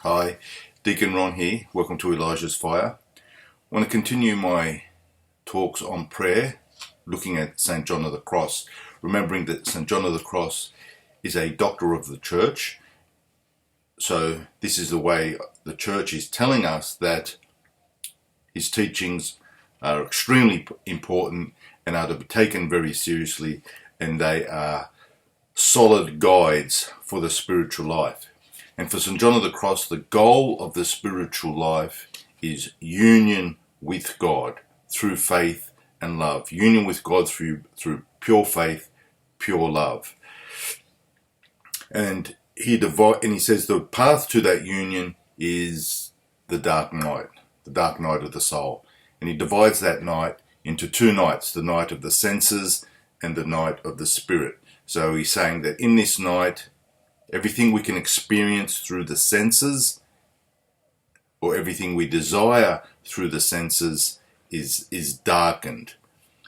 Hi, Deacon Ron here. Welcome to Elijah's Fire. I want to continue my talks on prayer, looking at St. John of the Cross, remembering that St. John of the Cross is a doctor of the church. So this is the way the church is telling us that his teachings are extremely important and are to be taken very seriously, and they are solid guides for the spiritual life. And for St. John of the Cross, the goal of the spiritual life is union with God through faith and love. Union with God through pure faith, pure love. And he says the path to that union is the dark night of the soul. And he divides that night into two nights, the night of the senses and the night of the spirit. So he's saying that in this night, everything we can experience through the senses, or everything we desire through the senses, is darkened.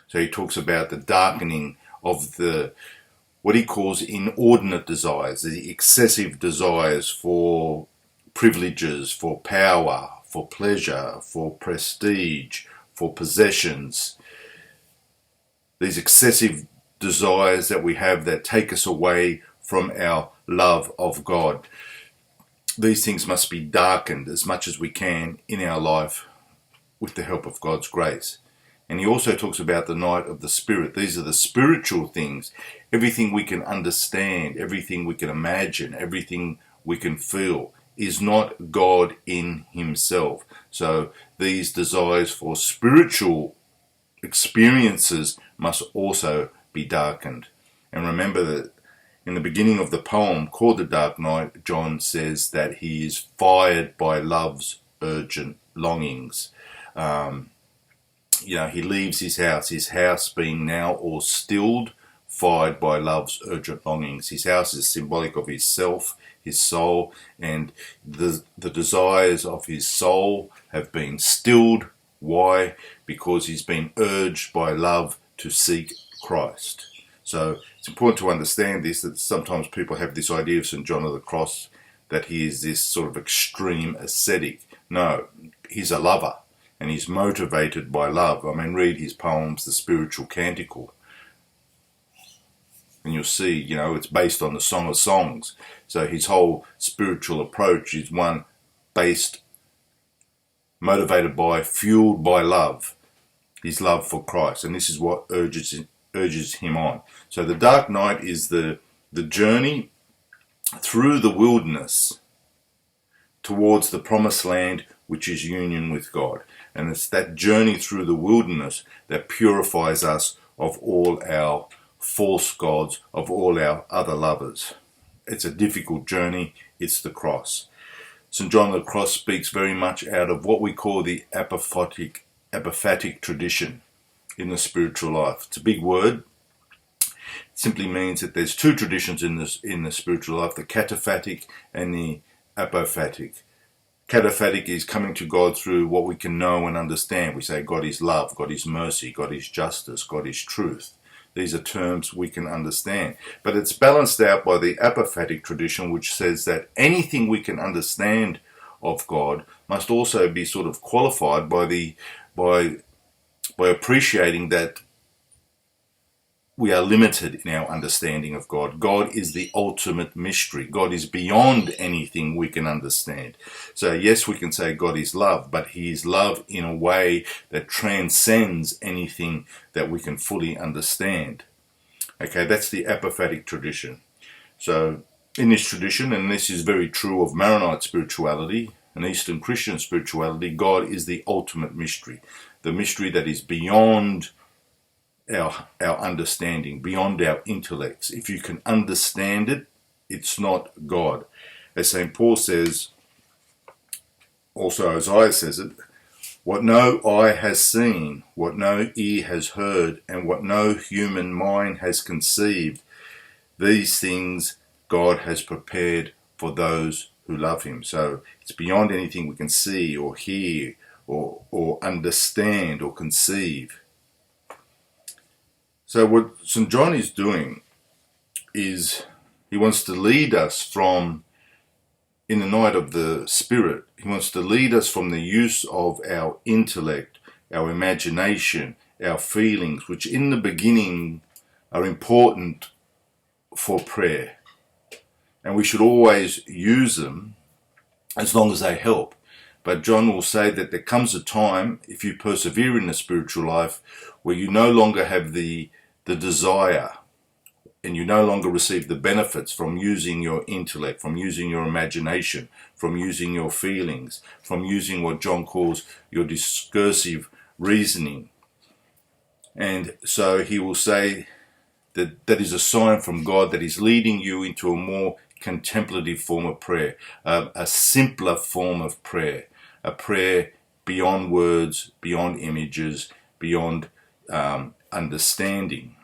So he talks about the darkening of what he calls inordinate desires, the excessive desires for privileges, for power, for pleasure, for prestige, for possessions. These excessive desires that we have that take us away from our love of God. These things must be darkened as much as we can in our life with the help of God's grace. And he also talks about the night of the spirit. These are the spiritual things. Everything we can understand, everything we can imagine, everything we can feel is not God in himself. So these desires for spiritual experiences must also be darkened. And remember that in the beginning of the poem called The Dark Night, John says that he is fired by love's urgent longings. He leaves his house being now all stilled, fired by love's urgent longings. His house is symbolic of his self, his soul, and the desires of his soul have been stilled. Why? Because he's been urged by love to seek Christ. So it's important to understand this, that sometimes people have this idea of St. John of the Cross, that he is this sort of extreme ascetic. No, he's a lover, and he's motivated by love. I mean, read his poems, The Spiritual Canticle, and you'll see, it's based on the Song of Songs. So his whole spiritual approach is one motivated by, fueled by love, his love for Christ. And this is what urges him on. So the dark night is the journey through the wilderness towards the promised land, which is union with God. And it's that journey through the wilderness that purifies us of all our false gods, of all our other lovers. It's a difficult journey. It's the cross. St. John of the Cross speaks very much out of what we call the Epiphatic tradition in the spiritual life. It's a big word. It simply means that there's two traditions in the spiritual life, the Cataphatic and the Apophotic. Cataphatic is coming to God through what we can know and understand. We say God is love, God is mercy, God is justice, God is truth. These are terms we can understand. But it's balanced out by the Apophatic tradition, which says that anything we can understand of God must also be sort of qualified by appreciating that we are limited in our understanding of God. God is the ultimate mystery. God is beyond anything we can understand. So yes, we can say God is love, but he is love in a way that transcends anything that we can fully understand. Okay, that's the Apophatic tradition. So in this tradition, and this is very true of Maronite spirituality and Eastern Christian spirituality, God is the ultimate mystery. The mystery that is beyond our understanding, beyond our intellects. If you can understand it, it's not God. As St. Paul says, also Isaiah says it, what no eye has seen, what no ear has heard, and what no human mind has conceived, these things God has prepared for those who love him. So it's beyond anything we can see or hear or understand or conceive. So what St. John is doing is he wants to lead us from in the night of the Spirit, he wants to lead us from the use of our intellect, our imagination, our feelings, which in the beginning are important for prayer. And we should always use them as long as they help. But John will say that there comes a time, if you persevere in the spiritual life, where you no longer have the desire, and you no longer receive the benefits from using your intellect, from using your imagination, from using your feelings, from using what John calls your discursive reasoning. And so he will say that that is a sign from God that is leading you into a more contemplative form of prayer, a simpler form of prayer, a prayer beyond words, beyond images, beyond understanding.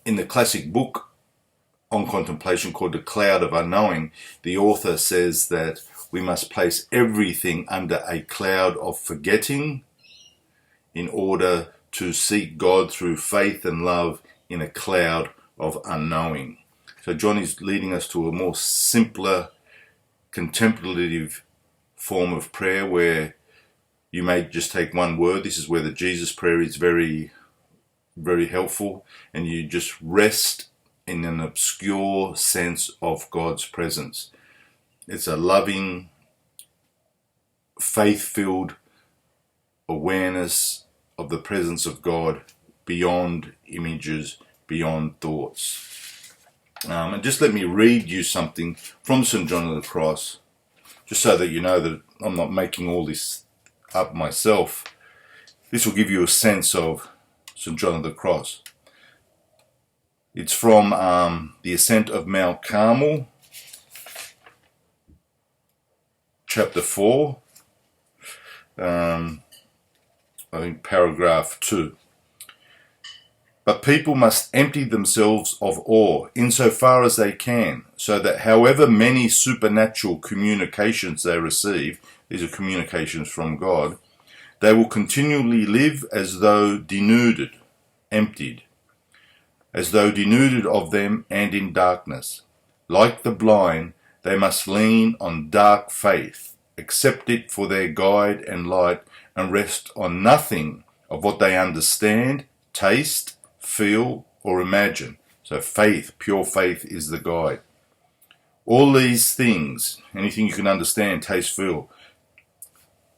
In the classic book on contemplation called The Cloud of Unknowing, the author says that we must place everything under a cloud of forgetting in order to seek God through faith and love in a cloud of unknowing. So John is leading us to a more simpler, contemplative form of prayer where you may just take one word. This is where the Jesus prayer is very helpful, and you just rest in an obscure sense of God's presence. It's a loving, faith-filled awareness of the presence of God beyond images, beyond thoughts. And just let me read you something from St. John of the Cross, just so that you know that I'm not making all this up myself. This will give you a sense of St. John of the Cross. It's from the Ascent of Mount Carmel, chapter 4, I think paragraph 2. But people must empty themselves of awe insofar as they can, so that however many supernatural communications they receive, these are communications from God, they will continually live as though denuded, emptied, as though denuded of them and in darkness. Like the blind, they must lean on dark faith, accept it for their guide and light, and rest on nothing of what they understand, taste, feel, or imagine. So faith, pure faith, is the guide. All these things, anything you can understand, taste, feel,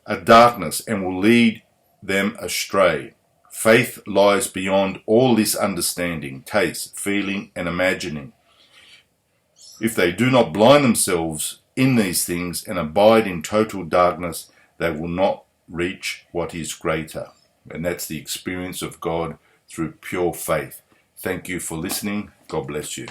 are darkness and will lead them astray. Faith lies beyond all this understanding, taste, feeling, and imagining. If they do not blind themselves in these things and abide in total darkness, they will not reach what is greater. And that's the experience of God through pure faith. Thank you for listening. God bless you.